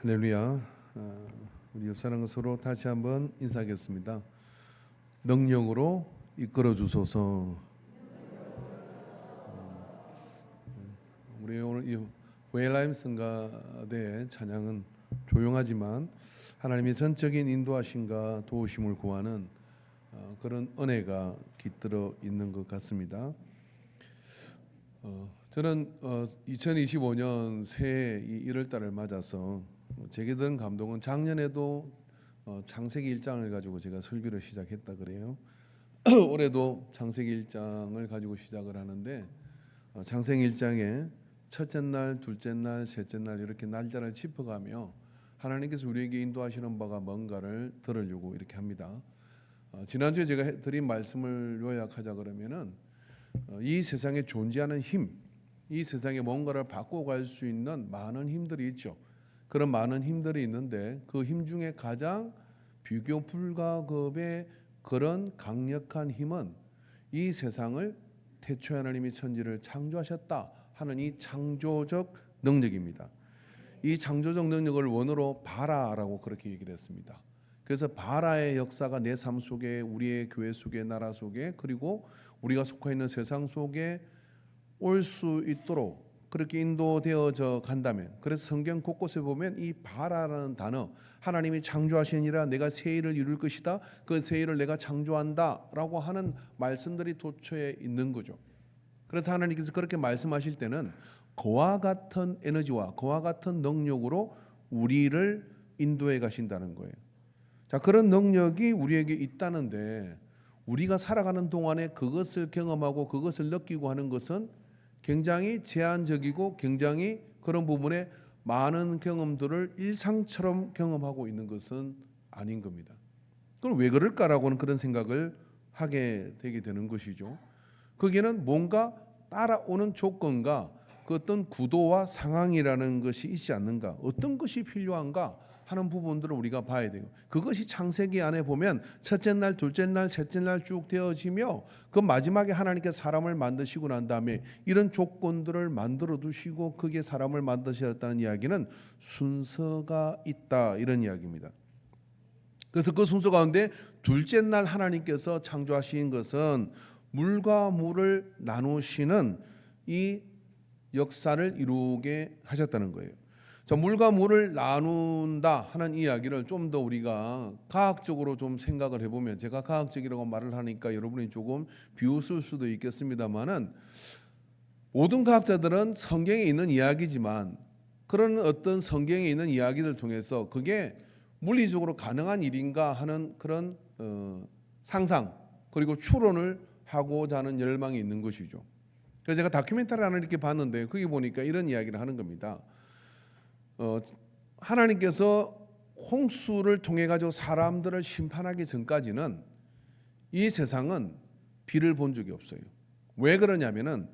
할렐루야. 우리 옆 사람과 서로 다시 한번 인사하겠습니다. 능력으로 이끌어 주소서. 우리 오늘 이 웨일라임 성가대의 찬양은 조용하지만 하나님의 전적인 인도하심과 도우심을 구하는 그런 은혜가 깃들어 있는 것 같습니다. 저는 2025년 새해 1월 달을 맞아서 제게 든 감동은 작년에도 창세기 1장을 가지고 제가 설교를 시작했다 그래요. 올해도 창세기 1장을 가지고 시작을 하는데 창세기 1장에 첫째 날, 둘째 날, 셋째 날 이렇게 날짜를 짚어가며 하나님께서 우리에게 인도하시는 바가 뭔가를 들으려고 이렇게 합니다. 지난주에 제가 드린 말씀을 요약하자 그러면은 이 세상에 존재하는 힘, 이 세상에 뭔가를 바꿔갈 수 있는 많은 힘들이 있죠. 그런 많은 힘들이 있는데 그 힘 중에 가장 비교 불가급의 그런 강력한 힘은 이 세상을 태초에 하나님이 천지를 창조하셨다 하는 이 창조적 능력입니다. 이 창조적 능력을 원어로 바라라고 그렇게 얘기를 했습니다. 그래서 바라의 역사가 내 삶 속에, 우리의 교회 속에, 나라 속에, 그리고 우리가 속해 있는 세상 속에 올 수 있도록 그렇게 인도되어져 간다면, 그래서 성경 곳곳에 보면 이 바라라는 단어, 하나님이 창조하시니라 내가 새 일을 이룰 것이다, 그 새 일을 내가 창조한다라고 하는 말씀들이 도처에 있는 거죠. 그래서 하나님께서 그렇게 말씀하실 때는 그와 같은 에너지와 그와 같은 능력으로 우리를 인도해 가신다는 거예요. 자, 그런 능력이 우리에게 있다는데 우리가 살아가는 동안에 그것을 경험하고 그것을 느끼고 하는 것은 굉장히 제한적이고 굉장히 그런 부분에 많은 경험들을 일상처럼 경험하고 있는 것은 아닌 겁니다. 그럼 왜 그럴까라고는 그런 생각을 하게 되게 되는 것이죠. 거기에는 뭔가 따라오는 조건과 그 어떤 구도와 상황이라는 것이 있지 않는가, 어떤 것이 필요한가 하는 부분들을 우리가 봐야 돼요. 그것이 창세기 안에 보면 첫째 날, 둘째 날, 셋째 날 쭉 되어지며 그 마지막에 하나님께서 사람을 만드시고 난 다음에 이런 조건들을 만들어 두시고 거기에 사람을 만드셨다는 이야기는 순서가 있다, 이런 이야기입니다. 그래서 그 순서 가운데 둘째 날 하나님께서 창조하신 것은 물과 물을 나누시는 이 역사를 이루게 하셨다는 거예요. 자, 물과 물을 나눈다 하는 이야기를 좀 더 우리가 과학적으로 좀 생각을 해보면, 제가 과학적이라고 말을 하니까 여러분이 조금 비웃을 수도 있겠습니다만은, 모든 과학자들은 성경에 있는 이야기지만 그런 어떤 성경에 있는 이야기를 통해서 그게 물리적으로 가능한 일인가 하는 그런 상상 그리고 추론을 하고자 하는 열망이 있는 것이죠. 그래서 제가 다큐멘터리 하나 이렇게 봤는데 거기 보니까 이런 이야기를 하는 겁니다. 하나님께서 홍수를 통해 가지고 사람들을 심판하기 전까지는 이 세상은 비를 본 적이 없어요. 왜 그러냐면은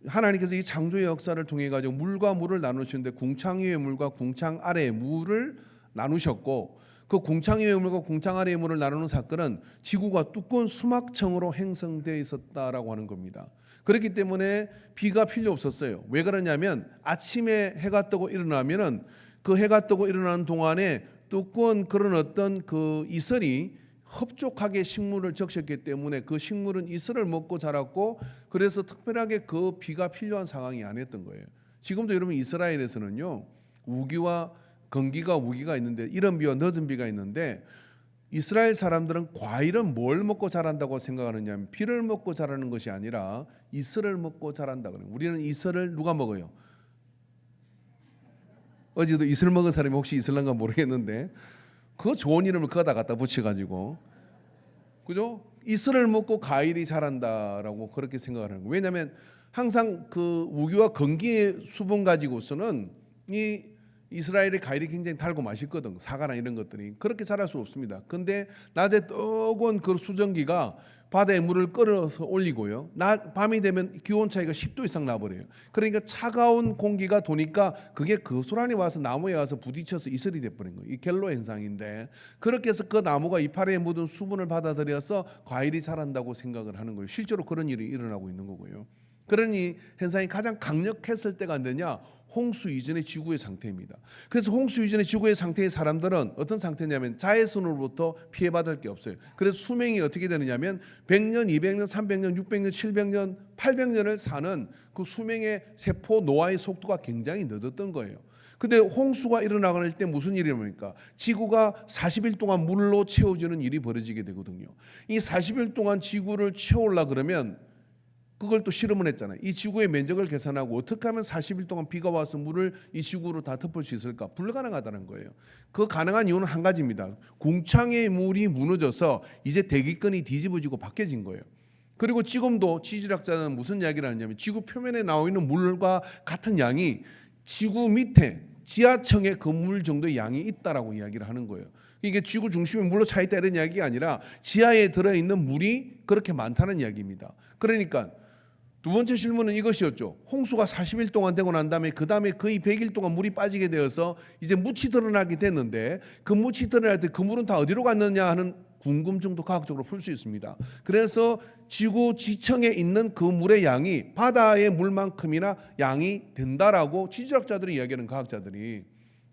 하나님께서 이 창조의 역사를 통해 가지고 물과 물을 나누시는데 궁창 위의 물과 궁창 아래의 물을 나누셨고, 그 궁창 위의 물과 궁창 아래의 물을 나누는 사건은 지구가 두꺼운 수막층으로 형성되어 있었다라고 하는 겁니다. 그렇기 때문에 비가 필요 없었어요. 왜 그러냐면 아침에 해가 뜨고 일어나면은 그 해가 뜨고 일어나는 동안에 두꺼운 그런 어떤 그 이슬이 흡족하게 식물을 적셨기 때문에 그 식물은 이슬을 먹고 자랐고, 그래서 특별하게 그 비가 필요한 상황이 아니었던 거예요. 지금도 여러분 이스라엘에서는요, 우기와 건기가 우기가 있는데, 이런 비와 늦은 비가 있는데, 이스라엘 사람들은 과일은 뭘 먹고 자란다고 생각하느냐 하면 비를 먹고 자라는 것이 아니라 이슬을 먹고 자란다 그래요. 우리는 이슬을 누가 먹어요? 어제도 이슬 먹은 사람이 혹시 있을런가 모르겠는데 그 좋은 이름을 거기다 갖다 붙여가지고, 그죠? 이슬을 먹고 과일이 자란다라고 그렇게 생각을 하는 거예요. 왜냐하면 항상 그 우기와 건기의 수분 가지고서는 이 이스라엘의 과일이 굉장히 달고 맛있거든. 사과나 이런 것들이 그렇게 자랄 수 없습니다. 근데 낮에 뜨거운 그 수증기가 바다에 물을 끌어서 올리고요, 밤이 되면 기온 차이가 10도 이상 나버려요. 그러니까 차가운 공기가 도니까 그게 거스란히 와서 나무에 와서 부딪혀서 이슬이 돼버린 거예요. 이 갤로 현상인데, 그렇게 해서 그 나무가 이파리에 묻은 수분을 받아들여서 과일이 자란다고 생각을 하는 거예요. 실제로 그런 일이 일어나고 있는 거고요. 그러니 현상이 가장 강력했을 때가 언제냐? 홍수 이전의 지구의 상태입니다. 그래서 홍수 이전의 지구의 상태의 사람들은 어떤 상태냐면 자외선으로부터 피해받을 게 없어요. 그래서 수명이 어떻게 되느냐면 100년, 200년, 300년, 600년, 700년, 800년을 사는 그 수명의 세포 노화의 속도가 굉장히 늦었던 거예요. 근데 홍수가 일어나갈 때 무슨 일이 일어납니까? 지구가 40일 동안 물로 채워지는 일이 벌어지게 되거든요. 이 40일 동안 지구를 채우려 그러면 그걸 또 실험을 했잖아요. 이 지구의 면적을 계산하고 어떻게 하면 40일 동안 비가 와서 물을 이 지구로 다 덮을 수 있을까? 불가능하다는 거예요. 그 가능한 이유는 한 가지입니다. 궁창의 물이 무너져서 이제 대기권이 뒤집어지고 바뀌어진 거예요. 그리고 지금도 지질학자는 무슨 이야기를 하냐면 지구 표면에 나와 있는 물과 같은 양이 지구 밑에 지하층의 건물 정도의 양이 있다라고 이야기를 하는 거예요. 이게 지구 중심에 물로 차 있다 이런 이야기가 아니라 지하에 들어있는 물이 그렇게 많다는 이야기입니다. 그러니까 두 번째 질문은 이것이었죠. 홍수가 40일 동안 되고 난 다음에 그 다음에 거의 100일 동안 물이 빠지게 되어서 이제 묻이 드러나게 됐는데 그 묻이 드러날 때 그 물은 다 어디로 갔느냐 하는 궁금증도 과학적으로 풀 수 있습니다. 그래서 지구 지층에 있는 그 물의 양이 바다의 물만큼이나 양이 된다라고 지질학자들이 이야기하는 과학자들이.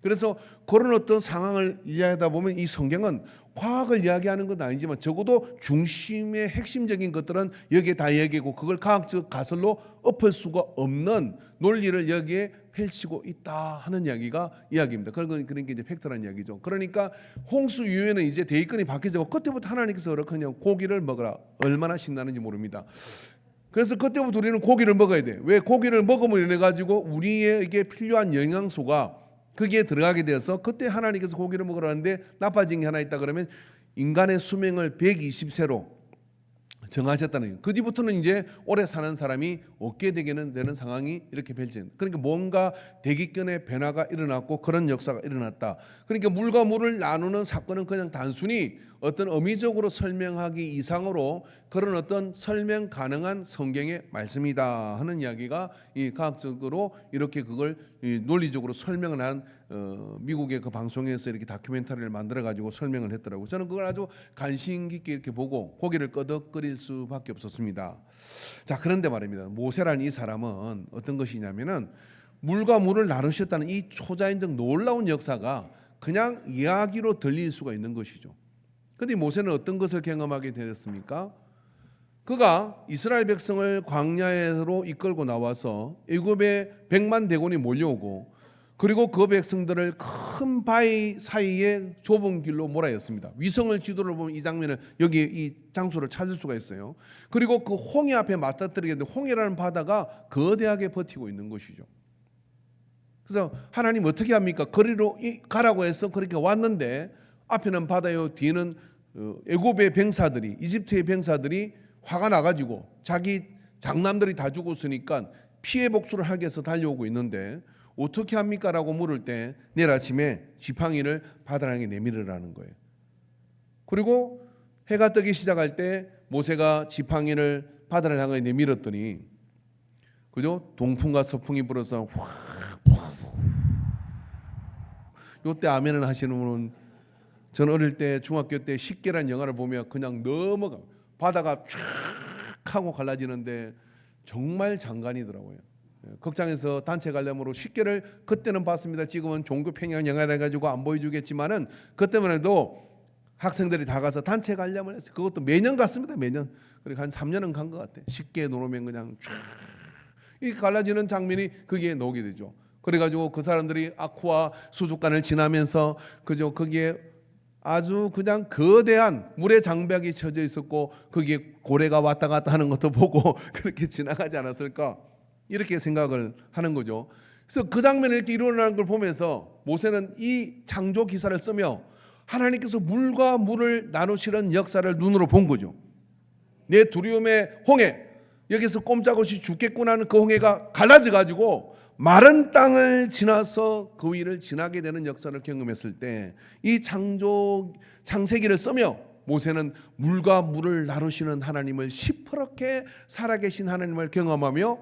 그래서 그런 어떤 상황을 이해하다 보면 이 성경은 과학을 이야기하는 건 아니지만 적어도 중심의 핵심적인 것들은 여기에 다 얘기하고 그걸 과학적 가설로 엎을 수가 없는 논리를 여기에 펼치고 있다 하는 이야기입니다. 그런 게 이제 팩트라는 이야기죠. 그러니까 홍수 이후에는 이제 대기권이 바뀌고 그때부터 하나님께서 그냥 고기를 먹으라. 얼마나 신나는지 모릅니다. 그래서 그때부터 우리는 고기를 먹어야 돼. 왜? 고기를 먹으면 인해 가지고 우리에게 필요한 영양소가 거기에 들어가게 되어서 그때 하나님께서 고기를 먹으라는데 나빠진 게 하나 있다 그러면 인간의 수명을 120세로 정하셨다는 거예요. 그 뒤부터는 이제 오래 사는 사람이 없게 되는 상황이 이렇게 펼쳐진. 그러니까 뭔가 대기권의 변화가 일어났고 그런 역사가 일어났다. 그러니까 물과 물을 나누는 사건은 그냥 단순히 어떤 의미적으로 설명하기 이상으로 그런 어떤 설명 가능한 성경의 말씀이다 하는 이야기가 이 과학적으로 이렇게 그걸 논리적으로 설명을 한 미국의 그 방송에서 이렇게 다큐멘터리를 만들어 가지고 설명을 했더라고요. 저는 그걸 아주 관심 깊게 이렇게 보고 고개를 끄덕거릴 수밖에 없었습니다. 자, 그런데 말입니다. 모세라는 이 사람은 어떤 것이냐면은 물과 물을 나누셨다는 이 초자연적 놀라운 역사가 그냥 이야기로 들릴 수가 있는 것이죠. 그런데 모세는 어떤 것을 경험하게 되었습니까? 그가 이스라엘 백성을 광야로 이끌고 나와서 애굽에 100만 대군이 몰려오고 그리고 그 백성들을 큰 바위 사이에 좁은 길로 몰아였습니다. 위성을 지도를 보면 이 장면을 여기 이 장소를 찾을 수가 있어요. 그리고 그 홍해 앞에 맞닥뜨리게 되는데 홍해라는 바다가 거대하게 버티고 있는 것이죠. 그래서 하나님 어떻게 합니까? 거리로 가라고 해서 그렇게 왔는데 앞에는 바다요, 뒤에는 애굽의 병사들이, 이집트의 병사들이 화가 나가지고 자기 장남들이 다 죽었으니까 피해 복수를 하기 위해서 달려오고 있는데 어떻게 합니까? 라고 물을 때 내일 아침에 지팡이를 바다를 향해 내밀으라는 거예요. 그리고 해가 뜨기 시작할 때 모세가 지팡이를 바다를 향해 내밀었더니 그죠? 동풍과 서풍이 불어서 요때 아멘을 하시는 분은 전 어릴 때 중학교 때 십계라는 영화를 보면 그냥 넘어가 바다가 쫙 하고 갈라지는데 정말 장관이더라고요. 극장에서 단체 관람으로 십계를 그때는 봤습니다. 지금은 종교 편향 영화라 해가지고 안 보여주겠지만은 그때만 해도 학생들이 다 가서 단체 관람을 했어요. 그것도 매년 갔습니다. 매년. 그리고 한 3년은 간 것 같아요. 십계 놓으면 그냥 쫙 이 갈라지는 장면이 거기에 나오게 되죠. 그래가지고 그 사람들이 아쿠아 수족관을 지나면서 그죠 거기에 아주 그냥 거대한 물의 장벽이 쳐져 있었고 거기에 고래가 왔다 갔다 하는 것도 보고 그렇게 지나가지 않았을까 이렇게 생각을 하는 거죠. 그래서 그 장면이 이렇게 일어나는 걸 보면서 모세는 이 창조 기사를 쓰며 하나님께서 물과 물을 나누시는 역사를 눈으로 본 거죠. 내 두려움의 홍해 여기서 꼼짝없이 죽겠구나 하는 그 홍해가 갈라져 가지고 마른 땅을 지나서 그 위를 지나게 되는 역사를 경험했을 때 이 창세기를 쓰며 모세는 물과 물을 나누시는 하나님을 시퍼렇게 살아계신 하나님을 경험하며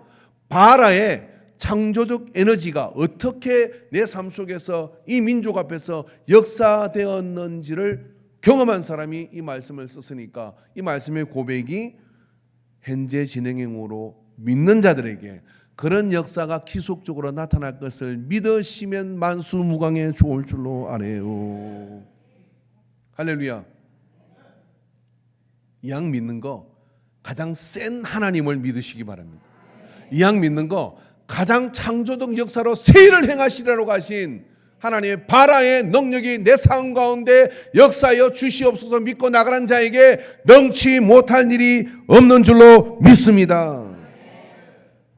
바라의 창조적 에너지가 어떻게 내 삶 속에서 이 민족 앞에서 역사되었는지를 경험한 사람이 이 말씀을 썼으니까 이 말씀의 고백이 현재 진행형으로 믿는 자들에게 그런 역사가 기속적으로 나타날 것을 믿으시면 만수무강에 좋을 줄로 아네요. 할렐루야. 이왕 믿는 거 가장 센 하나님을 믿으시기 바랍니다. 이왕 믿는 거 가장 창조적 역사로 세일을 행하시리라고 하신 하나님의 바라의 능력이 내 삶 가운데 역사하여 주시옵소서 믿고 나가는 자에게 능치 못할 일이 없는 줄로 믿습니다.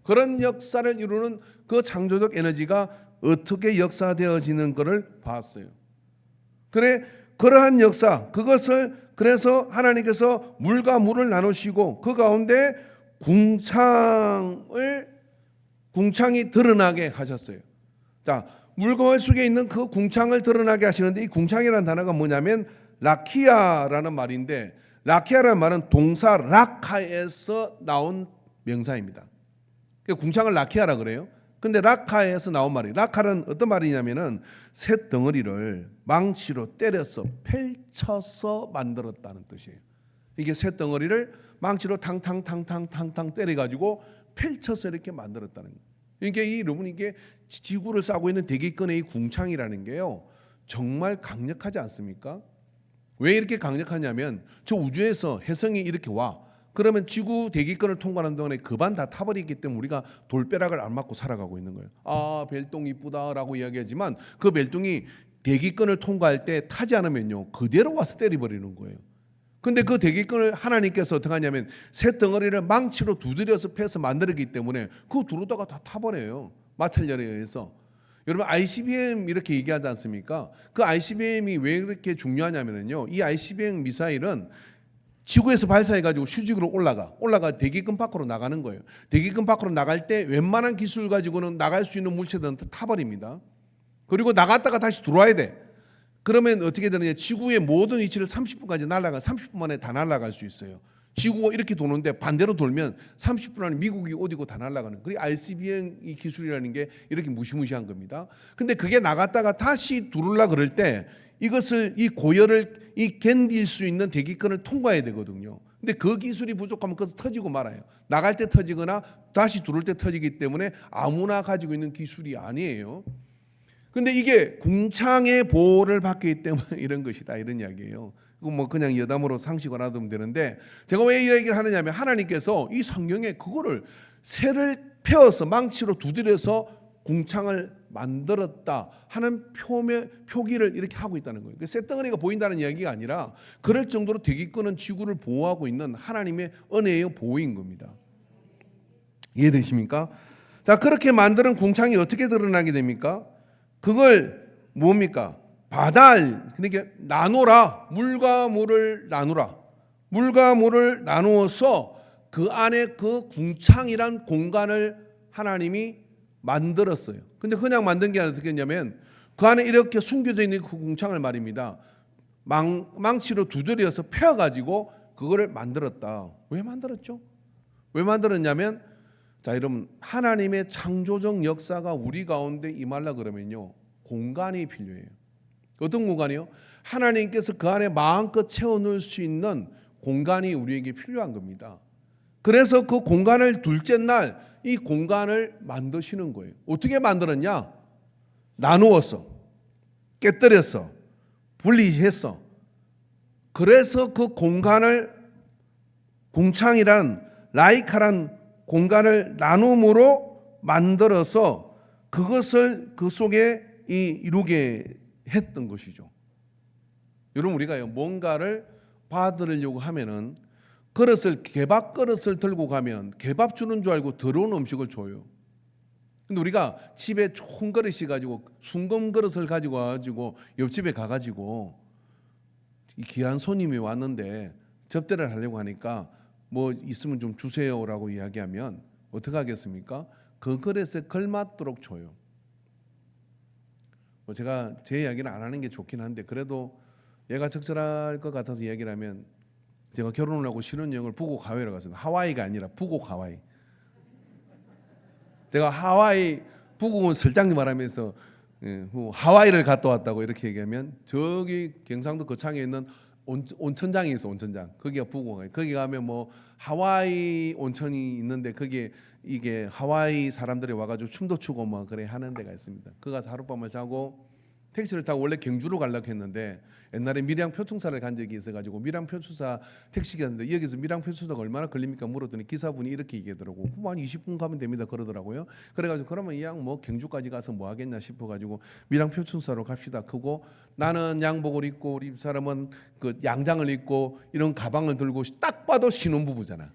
그런 역사를 이루는 그 창조적 에너지가 어떻게 역사되어지는 것을 봤어요. 그러한 역사, 그것을 그래서 하나님께서 물과 물을 나누시고 그 가운데 궁창이 드러나게 하셨어요. 자, 물과 속에 있는 그 궁창을 드러나게 하시는데 이 궁창이라는 단어가 뭐냐면 라키아라는 말인데, 라키아라는 말은 동사 라카에서 나온 명사입니다. 궁창을 라키아라 그래요. 근데 라카에서 나온 말이, 라카는 어떤 말이냐면은 새 덩어리를 망치로 때려서 펼쳐서 만들었다는 뜻이에요. 이게 새 덩어리를 망치로 탕탕탕탕탕탕 때려가지고 펼쳐서 이렇게 만들었다는 거예요. 이게 여러분, 이게 지구를 싸고 있는 대기권의 이 궁창이라는 게요 정말 강력하지 않습니까? 왜 이렇게 강력하냐면 저 우주에서 혜성이 이렇게 와, 그러면 지구 대기권을 통과하는 동안에 그반 다 타버리기 때문에 우리가 돌벼락을 안 맞고 살아가고 있는 거예요. 아, 벨동 이쁘다라고 이야기하지만 그 벨동이 대기권을 통과할 때 타지 않으면요 그대로 와서 때려버리는 거예요. 근데 그 대기권을 하나님께서 어떻게 하냐면 새 덩어리를 망치로 두드려서 패서 만들었기 때문에 그 두루다가 다 타버려요. 마찰열에 의해서. 여러분, ICBM 이렇게 얘기하지 않습니까? 그 ICBM이 왜 그렇게 중요하냐면요, 이 ICBM 미사일은 지구에서 발사해가지고 수직으로 올라가 대기권 밖으로 나가는 거예요. 대기권 밖으로 나갈 때 웬만한 기술 가지고는 나갈 수 있는 물체들은 타버립니다. 그리고 나갔다가 다시 들어와야 돼. 그러면 어떻게 되느냐, 지구의 모든 위치를 30분까지 날아가 30분 만에 다 날아갈 수 있어요. 지구가 이렇게 도는데 반대로 돌면 30분 안에 미국이 어디고 다 날아가는. 그게 ICBM 이 기술이라는 게 이렇게 무시무시한 겁니다. 근데 그게 나갔다가 다시 들어오려 그럴 때 이것을 이 고열을 견딜 수 있는 대기권을 통과해야 되거든요. 근데 그 기술이 부족하면 그것을 터지고 말아요. 나갈 때 터지거나 다시 들어올 때 터지기 때문에 아무나 가지고 있는 기술이 아니에요. 근데 이게 궁창의 보호를 받기 때문에 이런 것이다, 이런 이야기예요. 뭐 그냥 여담으로 상식을 알아두면 되는데, 제가 왜 이 얘기를 하느냐면 하나님께서 이 성경에 그거를 새를 펴서 망치로 두드려서 궁창을 만들었다 하는 표기를 이렇게 하고 있다는 거예요. 쇳덩어리가 보인다는 이야기가 아니라 그럴 정도로 대기권은 지구를 보호하고 있는 하나님의 은혜의 보호인 겁니다. 이해되십니까? 자, 그렇게 만드는 궁창이 어떻게 드러나게 됩니까? 그걸 뭡니까? 바달, 그러니까 나누라, 물과 물을 나누라. 물과 물을 나누어서 그 안에 그 궁창이란 공간을 하나님이 만들었어요. 근데 그냥 만든 게 아니라 어떻게 했냐면 그 안에 이렇게 숨겨져 있는 그 궁창을 말입니다, 망치로 두드려서 펴가지고 그거를 만들었다. 왜 만들었죠? 왜 만들었냐면, 자, 여러분, 하나님의 창조적 역사가 우리 가운데 임하려 그러면요 공간이 필요해요. 어떤 공간이요? 하나님께서 그 안에 마음껏 채워넣을 수 있는 공간이 우리에게 필요한 겁니다. 그래서 그 공간을 둘째 날 이 공간을 만드시는 거예요. 어떻게 만들었냐? 나누었어, 깨뜨렸어, 분리했어. 그래서 그 공간을 궁창이란 라이카란 공간을 나눔으로 만들어서 그것을 그 속에 이루게 했던 것이죠. 여러분, 우리가 뭔가를 받으려고 하면은 개밥 그릇을 들고 가면 개밥 주는 줄 알고 더러운 음식을 줘요. 근데 우리가 집에 좋은 그릇이 가지고 순금 그릇을 가지고 와가지고 옆집에 가가지고 이 귀한 손님이 왔는데 접대를 하려고 하니까 뭐 있으면 좀 주세요라고 이야기하면 어떻게 하겠습니까? 그 그릇에 걸맞도록 줘요. 뭐 제가 제 이야기는 안 하는 게 좋긴 한데 그래도 얘가 적절할 것 같아서 이야기를 하면, 제가 결혼을 하고 신혼여행을 북옥 하와이로 갔습니다. 하와이가 아니라 북옥 하와이. 제가 하와이 북옥은 설탕 말하면서 하와이를 갔다 왔다고 이렇게 얘기하면, 저기 경상도 거창에 있는 온천장이 있어, 온천장. 거기가 북옥. 거기 가면 뭐 하와이 온천이 있는데 거기에 이게 하와이 사람들이 와가지고 춤도 추고 뭐 그래 하는 데가 있습니다. 그 가서 하룻밤을 자고 택시를 타고 원래 경주로 가려고 했는데 옛날에 밀양 표충사를 간 적이 있어가지고 밀양 표충사 택시가 있는데 여기서 밀양 표충사가 얼마나 걸립니까 물었더니 기사분이 이렇게 얘기하더라고. 한 20분 가면 됩니다 그러더라고요. 그래가지고 그러면 이양 뭐 경주까지 가서 뭐 하겠냐 싶어가지고 밀양 표충사로 갑시다. 그거 나는 양복을 입고 우리 사람은 그 양장을 입고 이런 가방을 들고 딱 봐도 신혼부부잖아.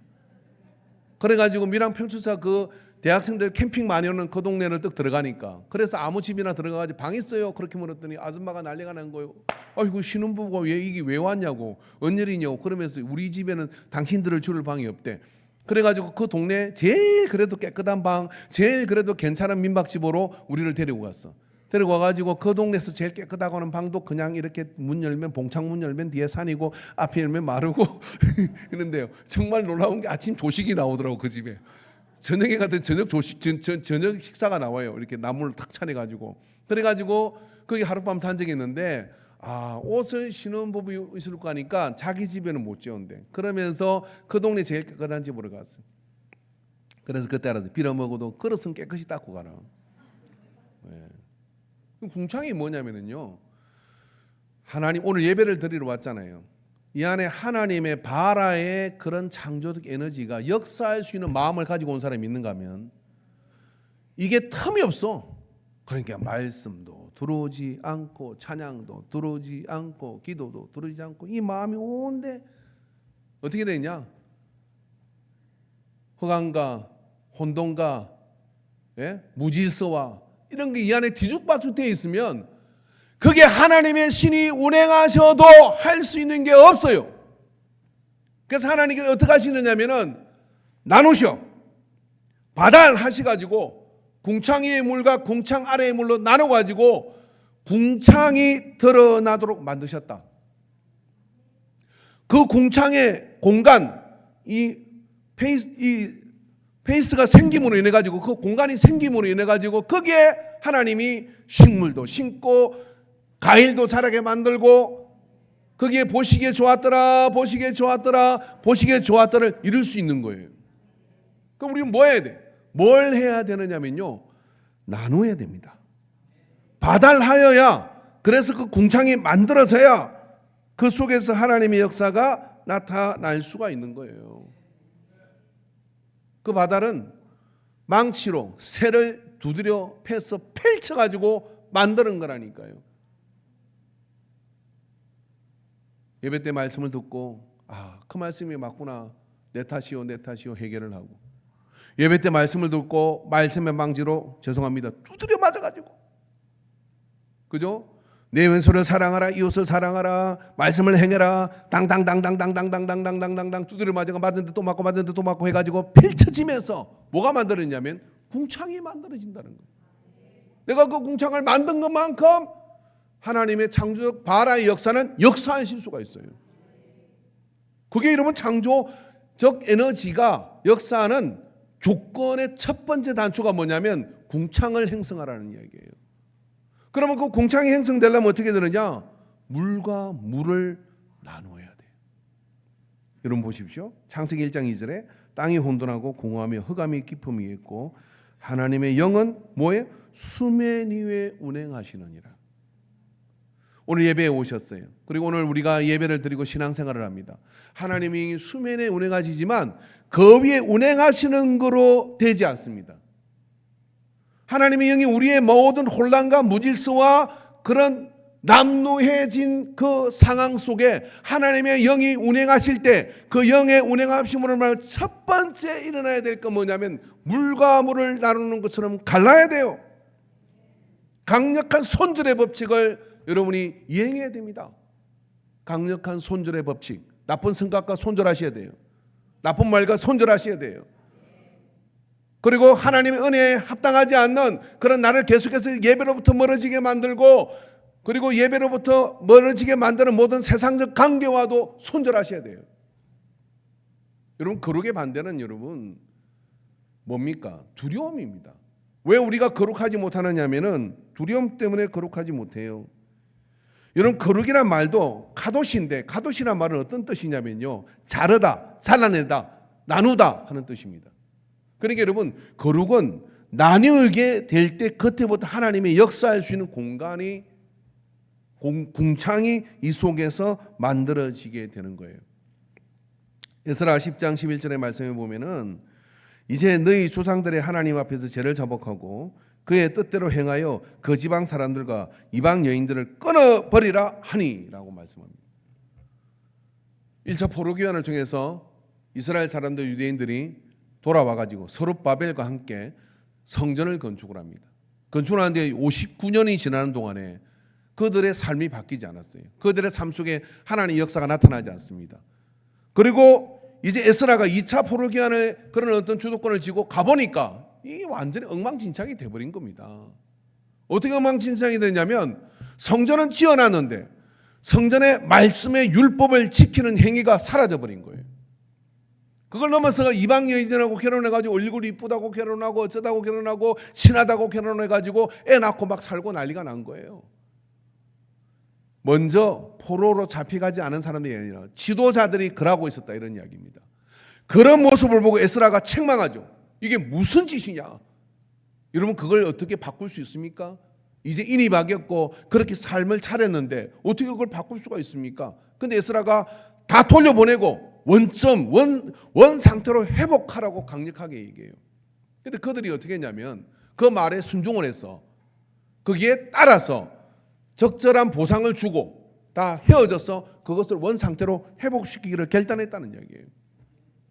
그래가지고 밀양 표충사 그 대학생들 캠핑 많이 오는 그 동네를 딱 들어가니까 그래서 아무 집이나 들어가가지고 방 있어요 그렇게 물었더니 아줌마가 난리가 난 거예요. 아이고 신혼부부가 왜 왔냐고 웬일이냐고 그러면서 우리 집에는 당신들을 줄을 방이 없대. 그래가지고 그 동네 제일 그래도 깨끗한 방 제일 그래도 괜찮은 민박집으로 우리를 데리고 갔어. 데리고 와가지고 그 동네에서 제일 깨끗하고 하는 방도 그냥 이렇게 문 열면 봉창 문 열면 뒤에 산이고 앞에 열면 마르고 그런데요 정말 놀라운 게 아침 조식이 나오더라고. 그 집에 저녁에 같은 저녁 조식 저녁 식사가 나와요. 이렇게 나물을 탁 차려가지고 그래가지고 거기 하룻밤 잔 적이 있는데 옷을 신혼부부 있을 거 하니까 자기 집에는 못 지온대. 그러면서 그 동네 제일 깨끗한 집으로 갔어. 그래서 그때 알아서 빌어먹어도 그릇은 깨끗이 닦고 가라. 네. 궁창이 뭐냐면은요 하나님 오늘 예배를 드리러 왔잖아요. 이 안에 하나님의 바라의 그런 창조적 에너지가 역사할 수 있는 마음을 가지고 온 사람이 있는가 하면 이게 틈이 없어. 그러니까 말씀도 들어오지 않고 찬양도 들어오지 않고 기도도 들어오지 않고 이 마음이 온데 어떻게 되냐? 흑암과 혼돈과 무질서와 이런 게 이 안에 뒤죽박죽 되어 있으면 그게 하나님의 신이 운행하셔도 할 수 있는 게 없어요. 그래서 하나님이 어떻게 하시느냐면은 나누셔. 바다를 하셔가지고 궁창 위의 물과 궁창 아래의 물로 나눠가지고 궁창이 드러나도록 만드셨다. 그 궁창의 공간, 이 페이스가 생김으로 인해 가지고 그 공간이 생김으로 인해 가지고 거기에 하나님이 식물도 심고 과일도 자라게 만들고 거기에 보시기에 좋았더라 보시기에 좋았더라 보시기에 좋았더라를 이룰 수 있는 거예요. 그럼 우리는 뭐 해야 돼? 뭘 해야 되느냐면요 나누어야 됩니다. 바달하여야 그래서 그 궁창이 만들어져야 그 속에서 하나님의 역사가 나타날 수가 있는 거예요. 그 바달은 망치로 새를 두드려 패서 펼쳐가지고 만드는 거라니까요. 예배 때 말씀을 듣고 그 말씀이 맞구나 내 탓이요 해결을 하고 예배 때 말씀을 듣고 말씀의 망치로 죄송합니다 두드려 맞아가지고 그죠? 내 왼손을 사랑하라 이웃을 사랑하라 말씀을 행해라 당당당당당당당당당당당 두드려 맞아가 맞은데 또 맞고 맞은데 또 맞고 해가지고 펼쳐지면서 뭐가 만들어지냐면 궁창이 만들어진다는 거예요. 내가 그 궁창을 만든 것만큼 하나님의 창조적 바라의 역사는 역사하실 수가 있어요. 그게 여러분 창조적 에너지가 역사하는 조건의 첫 번째 단초가 뭐냐면 궁창을 형성하라는 이야기예요. 그러면 그 궁창이 형성되려면 어떻게 되느냐? 물과 물을 나누어야 돼요. 여러분 보십시오. 창세기 1장 2절에 땅이 혼돈하고 공허하며 흑암이 깊음이 있고 하나님의 영은 뭐예요? 수면 위에 운행하시느니라. 오늘 예배에 오셨어요. 그리고 오늘 우리가 예배를 드리고 신앙생활을 합니다. 하나님이 수면에 운행하시지만 그 위에 운행하시는 거로 되지 않습니다. 하나님의 영이 우리의 모든 혼란과 무질서와 그런 남루해진 그 상황 속에 하나님의 영이 운행하실 때 그 영의 운행하심으로 말하면 첫 번째 일어나야 될 건 뭐냐면 물과 물을 나누는 것처럼 갈라야 돼요. 강력한 손절의 법칙을 여러분이 이행해야 됩니다. 강력한 손절의 법칙. 나쁜 생각과 손절하셔야 돼요. 나쁜 말과 손절하셔야 돼요. 그리고 하나님의 은혜에 합당하지 않는 그런 나를 계속해서 예배로부터 멀어지게 만들고 그리고 예배로부터 멀어지게 만드는 모든 세상적 관계와도 손절하셔야 돼요. 여러분 거룩의 반대는 여러분 뭡니까? 두려움입니다. 왜 우리가 거룩하지 못하느냐면은 두려움 때문에 거룩하지 못해요. 여러분 거룩이란 말도 카도시인데 카도시란 말은 어떤 뜻이냐면요 자르다, 잘라내다, 나누다 하는 뜻입니다. 그러니까 여러분, 거룩은 나뉘게 될 때 그때부터 하나님의 역사할 수 있는 공간이 궁창이 이 속에서 만들어지게 되는 거예요. 에스라 10장 11절의 말씀에 보면은 이제 너희 조상들의 하나님 앞에서 죄를 자복하고 그의 뜻대로 행하여 그 지방 사람들과 이방 여인들을 끊어버리라 하니라고 말씀합니다. 1차 포로기환을 통해서 이스라엘 사람들 유대인들이 돌아와가지고 서룹바벨과 함께 성전을 건축을 합니다. 건축을 하는데 59년이 지나는 동안에 그들의 삶이 바뀌지 않았어요. 그들의 삶 속에 하나님의 역사가 나타나지 않습니다. 그리고 이제 에스라가 2차 포로기환의 그런 어떤 주도권을 쥐고 가보니까 이게 완전히 엉망진창이 돼버린 겁니다. 어떻게 엉망진창이 되냐면 성전은 지어놨는데 성전의 말씀의 율법을 지키는 행위가 사라져버린 거예요. 그걸 넘어서 이방 여인들하고 결혼해가지고 얼굴이 이쁘다고 결혼하고 어쩌다고 결혼하고 친하다고 결혼해가지고 애 낳고 막 살고 난리가 난 거예요. 먼저 포로로 잡혀가지 않은 사람들이 아니라 지도자들이 그러고 있었다, 이런 이야기입니다. 그런 모습을 보고 에스라가 책망하죠. 이게 무슨 짓이냐? 여러분, 그걸 어떻게 바꿀 수 있습니까? 이제 인이 바뀌었고 그렇게 삶을 차렸는데 어떻게 그걸 바꿀 수가 있습니까? 근데 에스라가 다 돌려보내고 원 상태로 회복하라고 강력하게 얘기해요. 근데 그들이 어떻게 했냐면 그 말에 순종을 해서 거기에 따라서 적절한 보상을 주고 다 헤어져서 그것을 원 상태로 회복시키기를 결단했다는 이야기예요.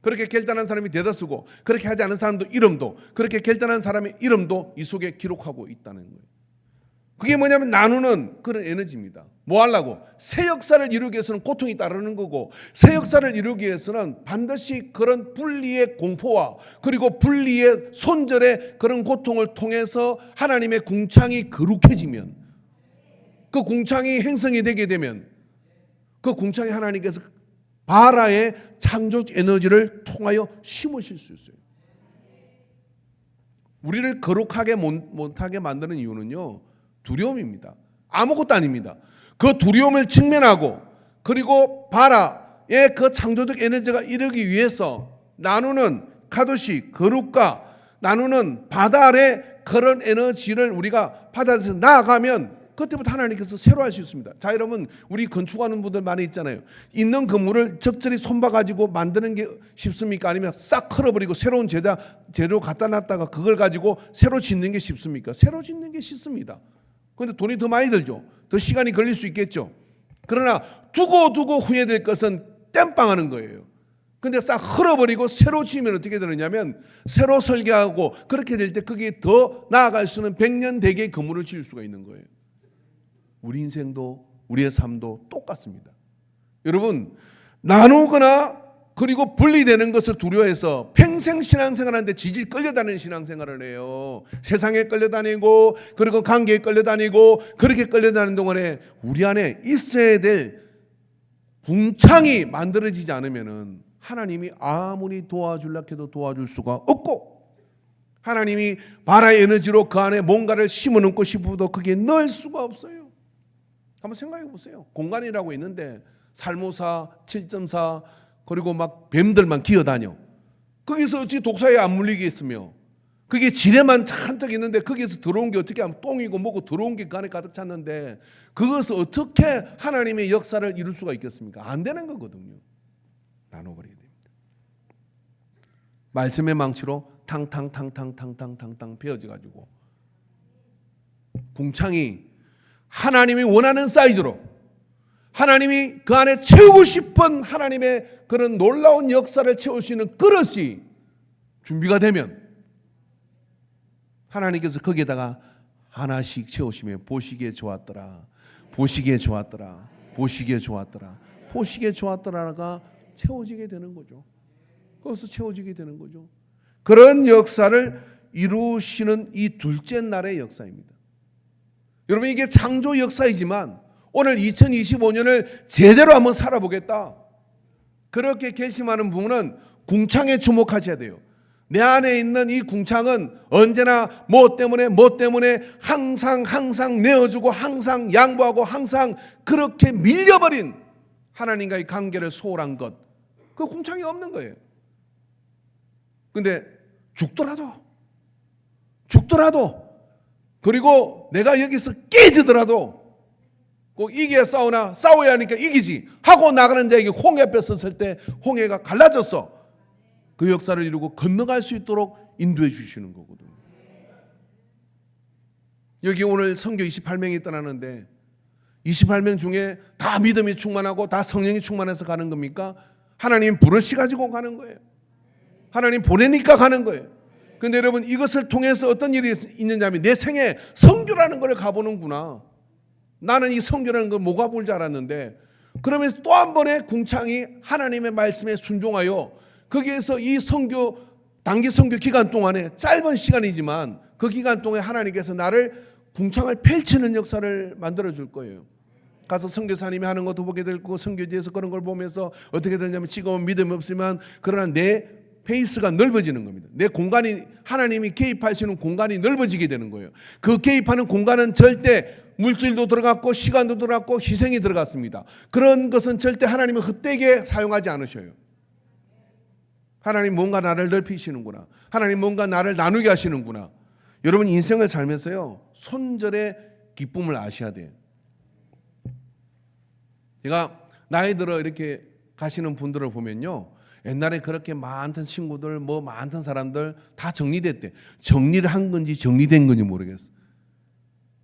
그렇게 결단한 사람이 대다수고 그렇게 하지 않은 사람도 이름도, 그렇게 결단한 사람의 이름도 이 속에 기록하고 있다는 거예요. 그게 뭐냐면 나누는 그런 에너지입니다. 뭐 하려고? 새 역사를 이루기 위해서는 고통이 따르는 거고, 새 역사를 이루기 위해서는 반드시 그런 분리의 공포와 그리고 분리의 손절의 그런 고통을 통해서 하나님의 궁창이 거룩해지면, 그 궁창이 행성이 되게 되면 그 궁창이 하나님께서 바라의 창조 에너지를 통하여 심으실 수 있어요. 우리를 거룩하게 못하게 만드는 이유는요, 두려움입니다. 아무것도 아닙니다. 그 두려움을 직면하고 그리고 바라의 그 창조적 에너지가 이르기 위해서 나누는 카도시 거룩과 나누는 바다 아래 그런 에너지를 우리가 받아들여서 나아가면 그때부터 하나님께서 새로 할 수 있습니다. 자, 여러분, 우리 건축하는 분들 많이 있잖아요. 있는 건물을 적절히 손봐가지고 만드는 게 쉽습니까? 아니면 싹 헐어버리고 새로운 재료 갖다 놨다가 그걸 가지고 새로 짓는 게 쉽습니까? 새로 짓는 게 쉽습니다. 그런데 돈이 더 많이 들죠. 더 시간이 걸릴 수 있겠죠. 그러나 두고 후회될 것은 땜빵하는 거예요. 근데 싹 헐어버리고 새로 지으면 어떻게 되느냐면 새로 설계하고 그렇게 될 때 거기에 더 나아갈 수는 100년 대계의 건물을 지을 수가 있는 거예요. 우리 인생도 우리의 삶도 똑같습니다. 여러분, 나누거나 그리고 분리되는 것을 두려워해서 평생 신앙생활하는데 질질 끌려다니는 신앙생활을 해요. 세상에 끌려다니고 그리고 관계에 끌려다니고 그렇게 끌려다니는 동안에 우리 안에 있어야 될 궁창이 만들어지지 않으면은 하나님이 아무리 도와주려고 해도 도와줄 수가 없고, 하나님이 바라의 에너지로 그 안에 뭔가를 심어놓고 싶어도 그게 넣을 수가 없어요. 한번 생각해 보세요. 공간이라고 있는데 살모사, 7.4 그리고 막 뱀들만 기어다녀. 거기서 어찌 독사에 안 물리겠으며, 그게 지뢰만 잔뜩 있는데 거기에서 들어온 게 어떻게 하면 똥이고 뭐고 들어온 게 그 안에 가득 찼는데 그것을 어떻게 하나님의 역사를 이룰 수가 있겠습니까? 안 되는 거거든요. 나눠버려야 됩니다. 말씀의 망치로 탕탕탕탕탕탕탕탕 베어져 가지고 궁창이 하나님이 원하는 사이즈로, 하나님이 그 안에 채우고 싶은 하나님의 그런 놀라운 역사를 채울 수 있는 그릇이 준비가 되면 하나님께서 거기에다가 하나씩 채우시면 보시기에 좋았더라, 보시기에 좋았더라, 보시기에 좋았더라, 보시기에 좋았더라가 채워지게 되는 거죠. 거기서 채워지게 되는 거죠. 그런 역사를 이루시는 이 둘째 날의 역사입니다. 여러분, 이게 창조 역사이지만 오늘 2025년을 제대로 한번 살아보겠다, 그렇게 결심하는 부분은 궁창에 주목하셔야 돼요. 내 안에 있는 이 궁창은 언제나 뭐 때문에 항상 내어주고 항상 양보하고 항상 그렇게 밀려버린 하나님과의 관계를 소홀한 것, 그 궁창이 없는 거예요. 근데 죽더라도 그리고 내가 여기서 깨지더라도 꼭 이겨야 싸워야 하니까 이기지 하고 나가는 자에게 홍해 앞에 섰을 때 홍해가 갈라졌어. 그 역사를 이루고 건너갈 수 있도록 인도해 주시는 거거든요. 여기 오늘 선교 28명이 떠나는데 28명 중에 다 믿음이 충만하고 다 성령이 충만해서 가는 겁니까? 하나님 부르시 가지고 가는 거예요. 하나님 보내니까 가는 거예요. 그런데 여러분 이것을 통해서 어떤 일이 있느냐 하면 내 생에 선교라는 걸 가보는구나. 나는 이 선교라는 걸 못 가볼 줄 알았는데 그러면서 또 한 번의 궁창이 하나님의 말씀에 순종하여 거기에서 이 선교 단기 선교 기간 동안에 짧은 시간이지만 그 기간 동안에 하나님께서 나를 궁창을 펼치는 역사를 만들어 줄 거예요. 가서 선교사님이 하는 것도 보게 될 거고 선교지에서 그런 걸 보면서 어떻게 되냐면 지금은 믿음이 없지만 그러나 내 페이스가 넓어지는 겁니다. 내 공간이 하나님이 개입할 수 있는 공간이 넓어지게 되는 거예요. 그 개입하는 공간은 절대 물질도 들어갔고 시간도 들어갔고 희생이 들어갔습니다. 그런 것은 절대 하나님은 헛되게 사용하지 않으셔요. 하나님 뭔가 나를 넓히시는구나. 하나님 뭔가 나를 나누게 하시는구나. 여러분 인생을 살면서요 손절의 기쁨을 아셔야 돼요. 제가 나이 들어 이렇게 가시는 분들을 보면요 옛날에 그렇게 많던 친구들 많던 사람들 다 정리됐대. 정리를 한 건지 정리된 건지 모르겠어.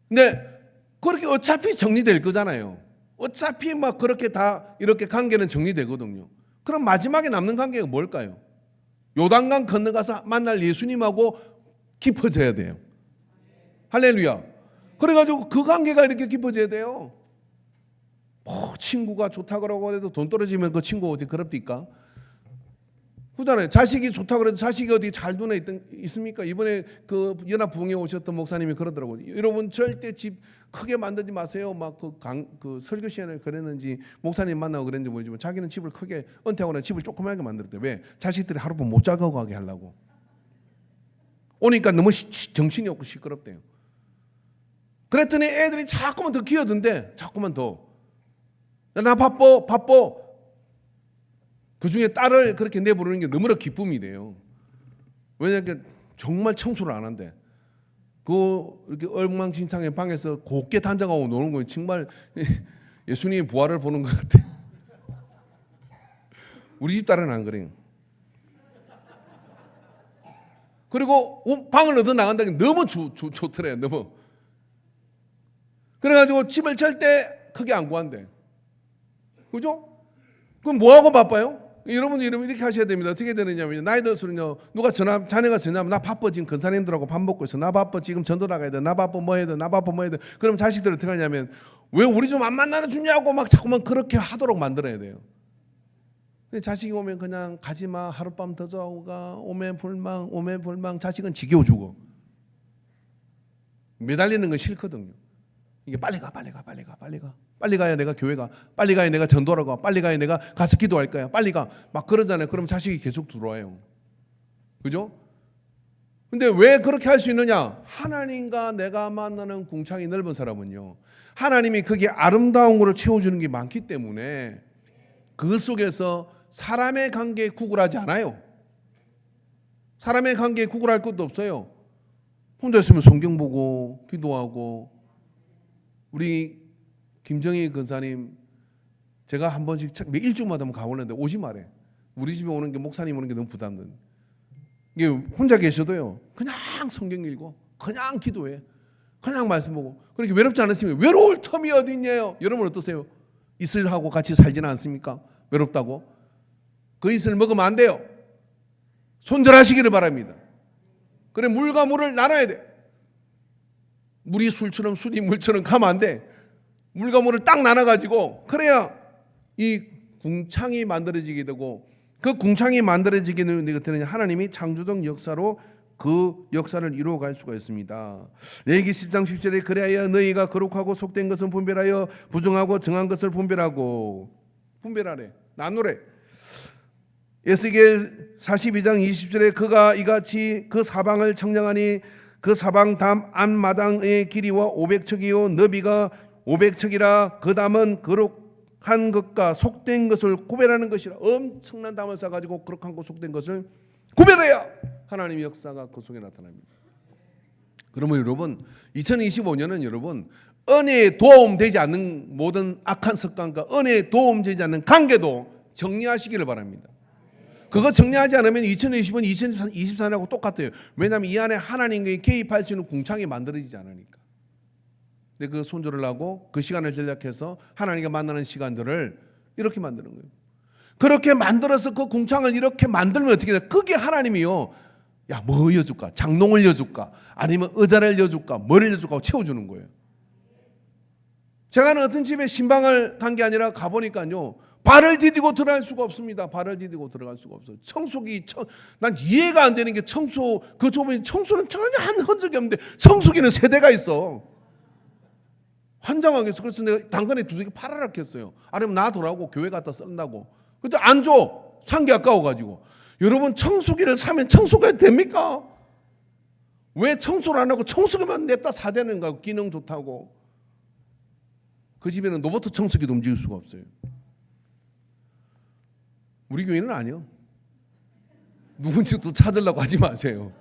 근데 그렇게 어차피 정리될 거잖아요. 어차피 막 그렇게 다 이렇게 관계는 정리되거든요. 그럼 마지막에 남는 관계가 뭘까요? 요단강 건너가서 만날 예수님하고 깊어져야 돼요. 할렐루야. 그래가지고 그 관계가 이렇게 깊어져야 돼요. 친구가 좋다 그러고 해도 돈 떨어지면 그 친구 어디 그럽니까? 그잖아요. 자식이 좋다 그래도 자식이 어디 잘 눈에 있습니까? 이번에 그 연합 부흥에 오셨던 목사님이 그러더라고요. 여러분 절대 집 크게 만들지 마세요. 막 그 설교 시간에 그랬는지 목사님 만나고 그랬는지 모르지만 자기는 집을 크게 은퇴하고 집을 조그맣게 만들었대요. 왜? 자식들이 하룻밤 못 자고 가게 하려고. 오니까 너무 정신이 없고 시끄럽대요. 그랬더니 애들이 자꾸만 더 기어든대. 자꾸만 더. 나 바빠. 그 중에 딸을 그렇게 내부르는 게 너무나 기쁨이 돼요. 왜냐하면 정말 청소를 안 한대. 그 이렇게 엉망진창의 방에서 곱게 단장하고 노는 거 정말 예수님의 부활을 보는 것 같아. 우리 집 딸은 안 그래요. 그리고 방을 얻어 나간다는 게 너무 좋더래요. 너무. 그래가지고 집을 절대 크게 안 구한대. 그죠? 그럼 뭐하고 바빠요? 여러분 이렇게 하셔야 됩니다. 어떻게 되느냐면 나이 들수록요 누가 자네가 전화하면 나 바빠 지금 근사님들하고 밥 먹고 있어. 나 바빠 지금 전도 나가야 돼. 나 바빠 뭐 해야 돼. 나 바빠 뭐 해야 돼. 그럼 자식들 어떻게 하냐면 왜 우리 좀 안 만나러 주냐고 막 자꾸만 그렇게 하도록 만들어야 돼요. 자식이 오면 그냥 가지마 하룻밤 더 자고 가 오매 불망 자식은 지겨워 죽어. 매달리는 건 싫거든요. 이게 빨리 가야 내가 교회 가. 빨리 가야 내가 전도하러 가. 빨리 가야 내가 가서 기도할 거야. 빨리 가. 막 그러잖아요. 그럼 자식이 계속 들어와요. 그죠? 근데 왜 그렇게 할 수 있느냐? 하나님과 내가 만나는 궁창이 넓은 사람은요. 하나님이 거기에 아름다운 것을 채워주는 게 많기 때문에 그 속에서 사람의 관계에 구걸하지 않아요. 사람의 관계에 구걸할 것도 없어요. 혼자 있으면 성경 보고 기도하고 우리 김정희 근사님 제가 한 번씩 일주일마다 가보는데 오지 말해. 우리 집에 오는 게 목사님 오는 게 너무 부담돼. 이게 혼자 계셔도요. 그냥 성경 읽고 그냥 기도해. 그냥 말씀 보고. 그렇게 외롭지 않으시면 외로울 텀이 어디 있냐요. 여러분 어떠세요? 이슬하고 같이 살지는 않습니까? 외롭다고. 그 이슬 먹으면 안 돼요. 손절하시기를 바랍니다. 그래 물과 물을 나눠야 돼. 물이 술처럼 술이 물처럼 가면 안 돼. 물과 물을 딱 나눠가지고 그래야 이 궁창이 만들어지게 되고 그 궁창이 만들어지게 되는 것들은 하나님이 창조적 역사로 그 역사를 이루어갈 수가 있습니다. 레위기 10장 10절에 그래야 너희가 거룩하고 속된 것은 분별하여 부정하고 정한 것을 분별하래. 나누래. 에스겔 42장 20절에 그가 이같이 그 사방을 청량하니 그 사방 담 안마당의 길이와 500척이요 너비가 500척이라 그 담은 거룩한 것과 속된 것을 구별하는 것이라. 엄청난 담을 싸가지고 거룩한 것 속된 것을 구별해야 하나님의 역사가 그 속에 나타납니다. 그러면 여러분 2025년은 여러분 은혜에 도움되지 않는 모든 악한 습관과 은혜에 도움되지 않는 관계도 정리하시기를 바랍니다. 그거 정리하지 않으면 2020년, 2024년하고 똑같아요. 왜냐하면 이 안에 하나님께 개입할 수 있는 궁창이 만들어지지 않으니까. 근데 그 손절을 하고 그 시간을 전략해서 하나님과 만나는 시간들을 이렇게 만드는 거예요. 그렇게 만들어서 그 궁창을 이렇게 만들면 어떻게 돼? 그게 하나님이요. 야, 뭐 이어줄까? 장롱을 이어줄까? 아니면 의자를 이어줄까? 뭐를 이어줄까? 채워주는 거예요. 제가 어떤 집에 신방을 간 게 아니라 가보니까요. 발을 디디고 들어갈 수가 없습니다. 발을 디디고 들어갈 수가 없어요. 난 이해가 안 되는 게 그 좁은 청소는 전혀 한 흔적이 없는데 청소기는 세 대가 있어. 환장하겠어. 그래서 내가 당근에 두둑이 팔아라 했어요. 아니면 나 돌아오고 교회 갖다 쓴다고. 근데 안 줘. 산 게 아까워가지고. 여러분 청소기를 사면 청소가 됩니까? 왜 청소를 안 하고 청소기만 냅다 사대는가? 기능 좋다고. 그 집에는 로봇 청소기도 움직일 수가 없어요. 우리 교회는 아니요. 누군지 또 찾으려고 하지 마세요.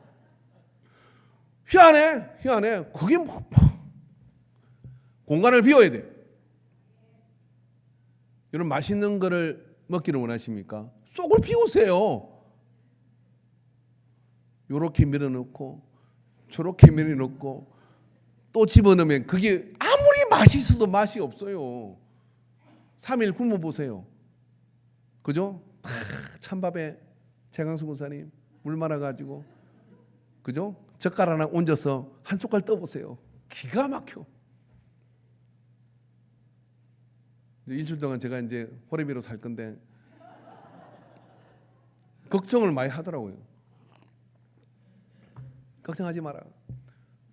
희한해. 그게 공간을 비워야 돼. 여러분 맛있는 거를 먹기를 원하십니까? 속을 비우세요. 요렇게 밀어넣고 저렇게 밀어넣고 또 집어넣으면 그게 아무리 맛있어도 맛이 없어요. 3일 굶어보세요. 그죠? 찬밥에 최강수 군사님 물 말아가지고 그죠? 젓갈 하나 얹어서 한 숟갈 떠보세요. 기가 막혀. 일주일 동안 제가 이제 호레비로 살 건데 걱정을 많이 하더라고요. 걱정하지 마라.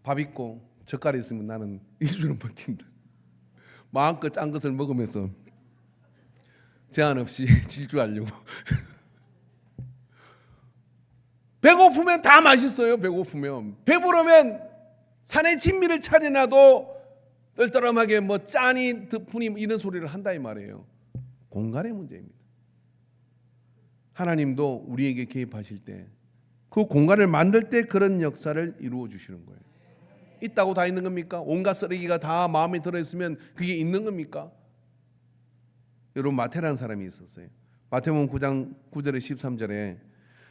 밥 있고 젓갈이 있으면 나는 일주일은 버틴다. 마음껏 짠 것을 먹으면서 제한 없이 질주하려고. 배고프면 다 맛있어요. 배고프면. 배부르면 산의 진미를 차려놔도 떨떠름하게 뭐 짠이 득분이 이런 소리를 한다 이 말이에요. 공간의 문제입니다. 하나님도 우리에게 개입하실 때 그 공간을 만들 때 그런 역사를 이루어 주시는 거예요. 있다고 다 있는 겁니까? 온갖 쓰레기가 다 마음에 들어있으면 그게 있는 겁니까? 여러분 마태라는 사람이 있었어요. 마태복음 9장 9절에 13절에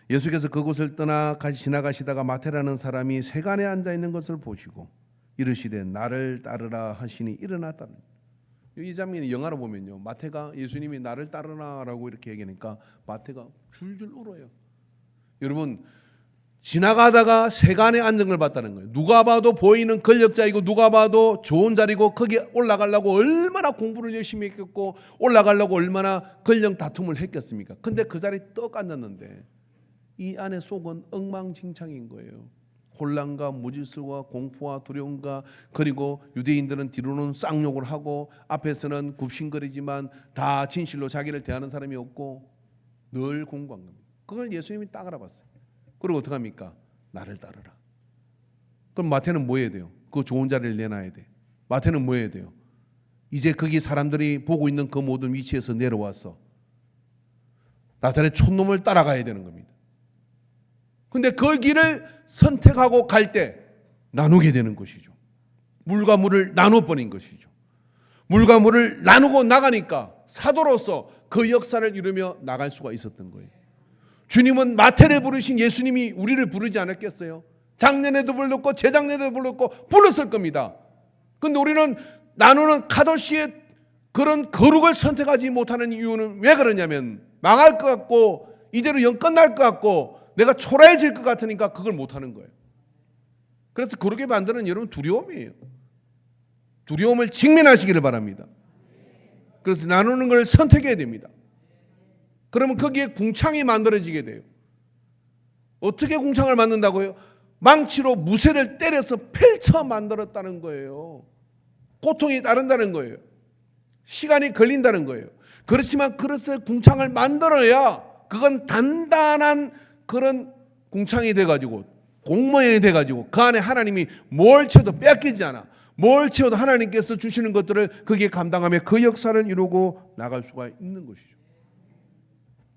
예수께서 그곳을 떠나 지나가시다가 마태라는 사람이 세간에 앉아 있는 것을 보시고 이르시되 나를 따르라 하시니 일어났다는. 이 장면이 영화로 보면요. 마태가 예수님이 나를 따르라라고 이렇게 얘기하니까 마태가 줄줄 울어요. 여러분 지나가다가 세간의 안정을 받다는 거예요. 누가 봐도 보이는 권력자이고 누가 봐도 좋은 자리고 거기에 올라가려고 얼마나 공부를 열심히 했겠고 올라가려고 얼마나 권력 다툼을 했겠습니까? 근데 그 자리에 떡 앉았는데 이 안에 속은 엉망진창인 거예요. 혼란과 무질서와 공포와 두려움과 그리고 유대인들은 뒤로는 쌍욕을 하고 앞에서는 굽신거리지만 다 진실로 자기를 대하는 사람이 없고 늘 공부한 겁니다. 그걸 예수님이 딱 알아봤어요. 그리고 어떻게 합니까? 나를 따르라. 그럼 마태는 뭐 해야 돼요? 그 좋은 자리를 내놔야 돼. 마태는 뭐 해야 돼요? 이제 거기 사람들이 보고 있는 그 모든 위치에서 내려와서 나사렛 촌놈을 따라가야 되는 겁니다. 근데 그 길을 선택하고 갈 때 나누게 되는 것이죠. 물과 물을 나눠버린 것이죠. 물과 물을 나누고 나가니까 사도로서 그 역사를 이루며 나갈 수가 있었던 거예요. 주님은 마태를 부르신 예수님이 우리를 부르지 않았겠어요? 작년에도 불렀고 재작년에도 불렀고 불렀을 겁니다. 그런데 우리는 나누는 카도시의 그런 거룩을 선택하지 못하는 이유는 왜 그러냐면 망할 것 같고 이대로 영 끝날 것 같고 내가 초라해질 것 같으니까 그걸 못하는 거예요. 그래서 그렇게 만드는 여러분 두려움이에요. 두려움을 직면하시기를 바랍니다. 그래서 나누는 걸 선택해야 됩니다. 그러면 거기에 궁창이 만들어지게 돼요. 어떻게 궁창을 만든다고요? 망치로 무쇠를 때려서 펼쳐 만들었다는 거예요. 고통이 따른다는 거예요. 시간이 걸린다는 거예요. 그렇지만 그릇에 궁창을 만들어야 그건 단단한 그런 궁창이 돼가지고 공모형이 돼가지고 그 안에 하나님이 뭘 채워도 뺏기지 않아. 뭘 채워도 하나님께서 주시는 것들을 거기에 감당하며 그 역사를 이루고 나갈 수가 있는 것이죠.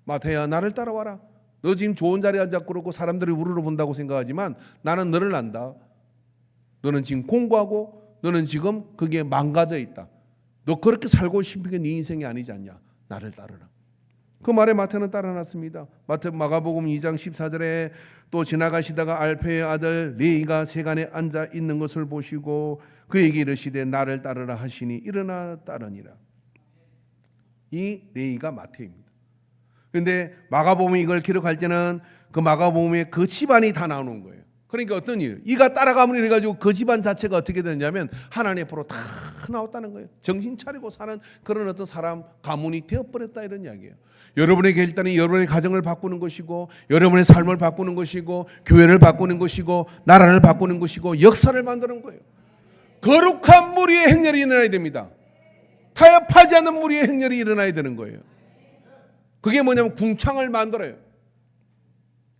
마태야 나를 따라와라. 너 지금 좋은 자리에 앉았고 그렇고 사람들이 우르르 본다고 생각하지만 나는 너를 안다. 너는 지금 공부하고 너는 지금 그게 망가져 있다. 너 그렇게 살고 싶은 게 네 인생이 아니지 않냐. 나를 따르라. 그 말에 마태는 따라놨습니다. 마가복음 2장 14절에 또 지나가시다가 알페의 아들 레위가 세간에 앉아 있는 것을 보시고 그에게 이르시되 나를 따르라 하시니 일어나 따르니라. 이 레위가 마태입니다. 그런데 마가복음이 이걸 기록할 때는 그 마가복음에 그 집안이 다 나오는 거예요. 그러니까 어떤 일? 이가 따라가면 이래가지고 그 집안 자체가 어떻게 되냐면 하나님 앞으로 다 나왔다는 거예요. 정신 차리고 사는 그런 어떤 사람 가문이 되어버렸다 이런 이야기예요. 여러분에게 일단은 여러분의 가정을 바꾸는 것이고 여러분의 삶을 바꾸는 것이고 교회를 바꾸는 것이고 나라를 바꾸는 것이고 역사를 만드는 거예요. 거룩한 무리의 행렬이 일어나야 됩니다. 타협하지 않는 무리의 행렬이 일어나야 되는 거예요. 그게 뭐냐면 궁창을 만들어요.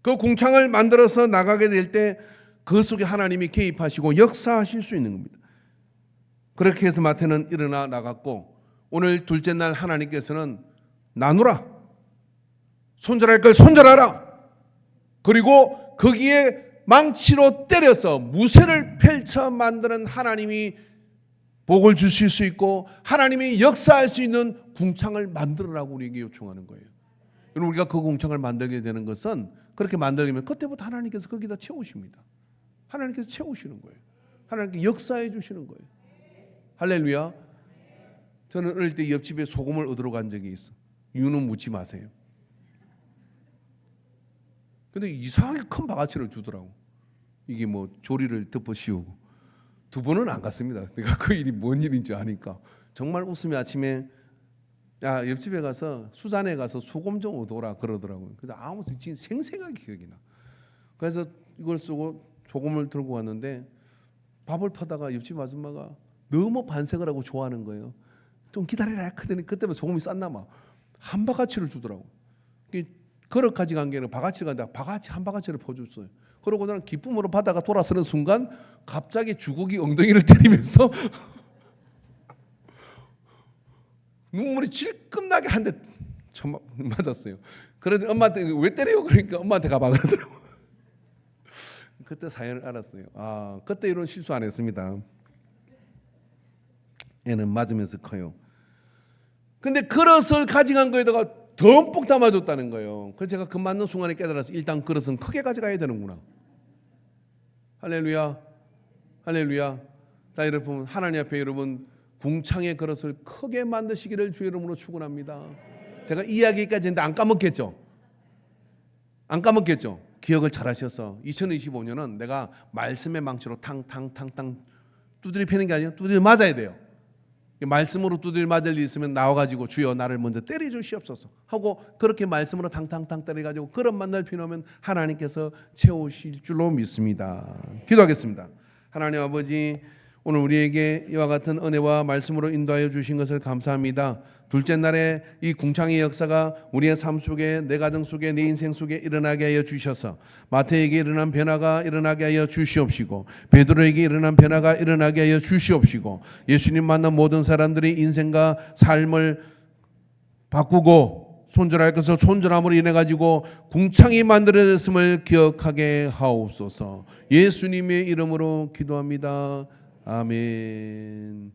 그 궁창을 만들어서 나가게 될 때 그 속에 하나님이 개입하시고 역사하실 수 있는 겁니다. 그렇게 해서 마태는 일어나 나갔고 오늘 둘째 날 하나님께서는 나누라. 손절할 걸 손절하라. 그리고 거기에 망치로 때려서 무쇠를 펼쳐 만드는 하나님이 복을 주실 수 있고 하나님이 역사할 수 있는 궁창을 만들으라고 우리에게 요청하는 거예요. 여러분 우리가 그 궁창을 만들게 되는 것은 그렇게 만들면 그때부터 하나님께서 거기다 채우십니다. 하나님께서 채우시는 거예요. 하나님께 역사해 주시는 거예요. 할렐루야. 저는 어릴 때 옆집에 소금을 얻으러 간 적이 있어. 이유는 묻지 마세요. 근데 이상하게 큰 바가지를 주더라고. 이게 뭐 조리를 덮어 씌우고. 두 번은 안 갔습니다. 내가 그 일이 뭔 일인지 아니까. 정말 웃음이 아침에 야 옆집에 가서 수잔에 가서 소금 좀 얻어라 그러더라고요. 그래서 아무 지금 생생하게 기억이 나. 그래서 이걸 쓰고 소금을 들고 왔는데 밥을 퍼다가 옆집 아줌마가 너무 반색을 하고 좋아하는 거예요. 좀 기다려라 그랬더니 그때만 소금이 쌌나 봐. 한 바가지를 주더라고. 그릇까지 간 게 아니라 바가지가 아니라 바가지 한 바가지를 퍼줬어요. 그러고 나는 기쁨으로 받다가 돌아서는 순간 갑자기 주걱이 엉덩이를 때리면서 눈물이 질끈나게 한 대 맞았어요. 그런데 엄마한테 왜 때려요? 그러니까 엄마한테 가봐 그러더라고. 그때 사연을 알았어요. 아, 그때 이런 실수 안 했습니다. 애는 맞으면서 커요. 근데 그릇을 가져간 거에다가 듬뿍 담아줬다는 거예요. 그래서 제가 그 맞는 순간에 깨달아서 일단 그릇은 크게 가져가야 되는구나. 할렐루야, 할렐루야. 자 여러분 하나님 앞에 여러분 궁창의 그릇을 크게 만드시기를 주의 이름으로 축원합니다. 제가 이야기까지 했는데 안 까먹겠죠? 안 까먹겠죠? 기억을 잘 하셔서 2025년은 내가 말씀의 망치로 탕탕탕탕 두드리 패는 게 아니라 두드리 맞아야 돼요. 말씀으로 두드리 맞을 일 있으면 나와가지고 주여 나를 먼저 때려 주시옵소서 하고 그렇게 말씀으로 탕탕탕 때려가지고 그릇만 넓히면 하나님께서 채우실 줄로 믿습니다. 기도하겠습니다. 하나님 아버지 오늘 우리에게 이와 같은 은혜와 말씀으로 인도하여 주신 것을 감사합니다. 둘째 날에 이 궁창의 역사가 우리의 삶 속에 내 가정 속에 내 인생 속에 일어나게 하여 주셔서 마태에게 일어난 변화가 일어나게 하여 주시옵시고 베드로에게 일어난 변화가 일어나게 하여 주시옵시고 예수님 만난 모든 사람들이 인생과 삶을 바꾸고 손절할 것을 손절함으로 인해 가지고 궁창이 만들어졌음을 기억하게 하옵소서. 예수님의 이름으로 기도합니다. 아멘.